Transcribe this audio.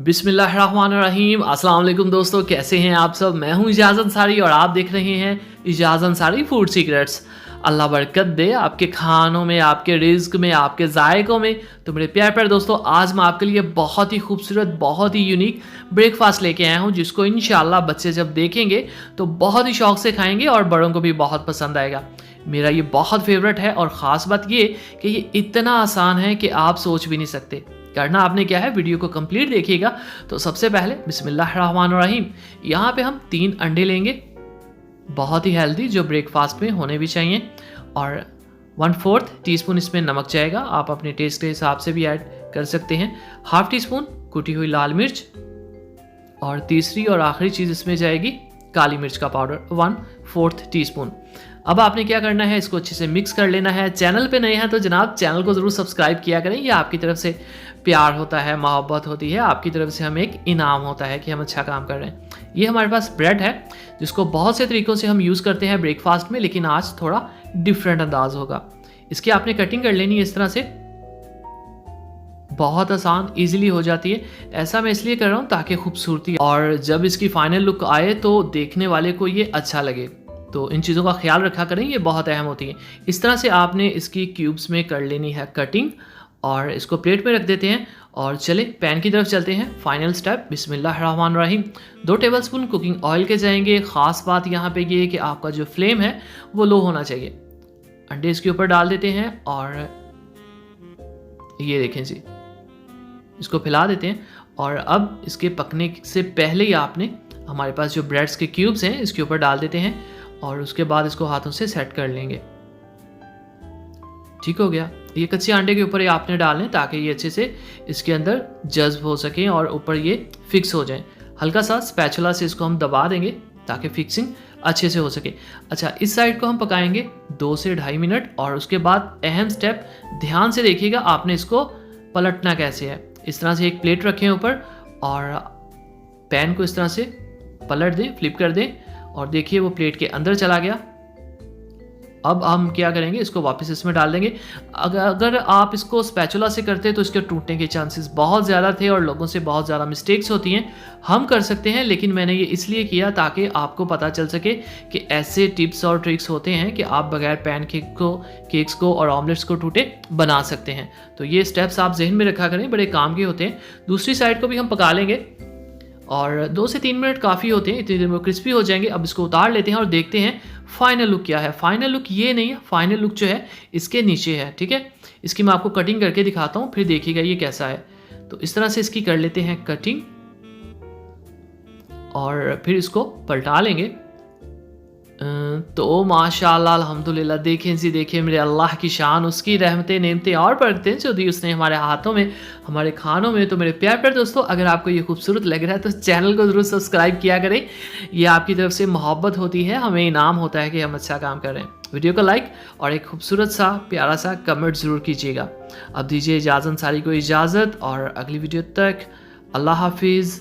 बिस्मिल्लाहिर्रहमानिर्रहीम। अस्सलाम वालेकुम दोस्तों, कैसे हैं आप सब। मैं हूं इजाज़त अंसारी और आप देख रहे हैं इजाज़त अंसारी फूड सीक्रेट्स। अल्लाह बरकत दे आपके खानों में, आपके रिज़्क में, आपके जायकों में। तो मेरे प्यारे प्यारे दोस्तों, आज मैं आपके लिए बहुत ही खूबसूरत, बहुत ही यूनिक ब्रेकफास्ट लेके आया हूं, जिसको इंशाल्लाह बच्चे जब देखेंगे तो बहुत ही शौक से खाएंगे और बड़ों को भी बहुत पसंद आएगा। मेरा ये बहुत फेवरेट है और ख़ास बात ये कि ये इतना आसान है कि आप सोच भी नहीं सकते। करना आपने क्या है, वीडियो को कंप्लीट देखिएगा। तो सबसे पहले बिस्मिल्लाहिर्रहमानिर्रहीम, यहाँ पे हम 3 अंडे लेंगे, बहुत ही हेल्दी, जो ब्रेकफास्ट में होने भी चाहिए। और 1/4 टीस्पून इसमें नमक जाएगा, आप अपने टेस्ट के हिसाब से भी ऐड कर सकते हैं। ½ टीस्पून कुटी हुई लाल मिर्च, और तीसरी और आखिरी चीज़ इसमें जाएगी काली मिर्च का पाउडर 1/4 टीस्पून। अब आपने क्या करना है, इसको अच्छे से मिक्स कर लेना है। चैनल पे नए हैं तो जनाब चैनल को ज़रूर सब्सक्राइब किया करें, ये आपकी तरफ से प्यार होता है, मोहब्बत होती है, आपकी तरफ से हमें एक इनाम होता है कि हम अच्छा काम कर रहे हैं। ये हमारे पास ब्रेड है, जिसको बहुत से तरीक़ों से हम यूज़ करते हैं ब्रेकफास्ट में, लेकिन आज थोड़ा डिफरेंट अंदाज होगा। इसकी आपने कटिंग कर लेनी है इस तरह से, बहुत आसान ईजिली हो जाती है। ऐसा मैं इसलिए कर रहा हूँ ताकि खूबसूरती, और जब इसकी फाइनल लुक आए तो देखने वाले को ये अच्छा लगे। तो इन चीज़ों का ख्याल रखा करें, ये बहुत अहम होती है। इस तरह से आपने इसकी क्यूब्स में कर लेनी है कटिंग, और इसको प्लेट में रख देते हैं। और चले पैन की तरफ चलते हैं। फाइनल स्टेप बिस्मिल्लाहिर्रहमानिर्रहीम। 2 टेबलस्पून कुकिंग ऑयल के जाएंगे। ख़ास बात यहाँ पे ये है कि आपका जो फ्लेम है वो लो होना चाहिए। अंडे इसके ऊपर डाल देते हैं और ये देखें जी, इसको फैला देते हैं। और अब इसके पकने से पहले ही आपने हमारे पास जो ब्रेड्स के क्यूब्स हैं इसके ऊपर डाल देते हैं, और उसके बाद इसको हाथों से सेट कर लेंगे। ठीक हो गया। ये कच्चे अंडे के ऊपर ये आपने डालने ताकि ये अच्छे से इसके अंदर जज्ब हो सकें और ऊपर ये फिक्स हो जाएं। हल्का सा स्पैचुला से इसको हम दबा देंगे ताकि फिक्सिंग अच्छे से हो सके। अच्छा, इस साइड को हम पकाएंगे 2 से 2.5 मिनट। और उसके बाद अहम स्टेप, ध्यान से देखिएगा, आपने इसको पलटना कैसे है। इस तरह से एक प्लेट रखें ऊपर और पैन को इस तरह से पलट दें, फ्लिप कर दें, और देखिए वो प्लेट के अंदर चला गया। अब हम क्या करेंगे, इसको वापस इसमें डाल देंगे। अगर आप इसको स्पैचुला से करते तो इसके टूटने के चांसेस बहुत ज़्यादा थे और लोगों से बहुत ज़्यादा मिस्टेक्स होती हैं। हम कर सकते हैं, लेकिन मैंने ये इसलिए किया ताकि आपको पता चल सके कि ऐसे टिप्स और ट्रिक्स होते हैं कि आप बगैर केक्स को और ऑमलेट्स को टूटे बना सकते हैं। तो ये स्टेप्स आप जहन में रखा करें, बड़े काम के होते हैं। दूसरी साइड को भी हम पका लेंगे और 2 से 3 मिनट काफ़ी होते हैं, इतनी देर में क्रिस्पी हो जाएंगे। अब इसको उतार लेते हैं और देखते हैं फाइनल लुक क्या है। फाइनल लुक ये नहीं है, फाइनल लुक जो है इसके नीचे है। ठीक है, इसकी मैं आपको कटिंग करके दिखाता हूँ, फिर देखिएगा ये कैसा है। तो इस तरह से इसकी कर लेते हैं कटिंग, और फिर इसको पलटा लेंगे। तो माशाअल्लाह अल्हम्दुलिल्लाह, देखें जी, देखें मेरे अल्लाह की शान, उसकी रहमतें नेमतें और बरकतें जो दी उसने हमारे हाथों में, हमारे खानों में। तो मेरे प्यार प्यारे दोस्तों, अगर आपको ये खूबसूरत लग रहा है तो चैनल को ज़रूर सब्सक्राइब किया करें। ये आपकी तरफ से मोहब्बत होती है, हमें इनाम होता है कि हम अच्छा काम कर रहे हैं। वीडियो को लाइक और एक खूबसूरत सा प्यारा सा कमेंट ज़रूर कीजिएगा। अब दीजिए इजाज़त अंसारी को इजाज़त, और अगली वीडियो तक अल्लाह हाफिज़।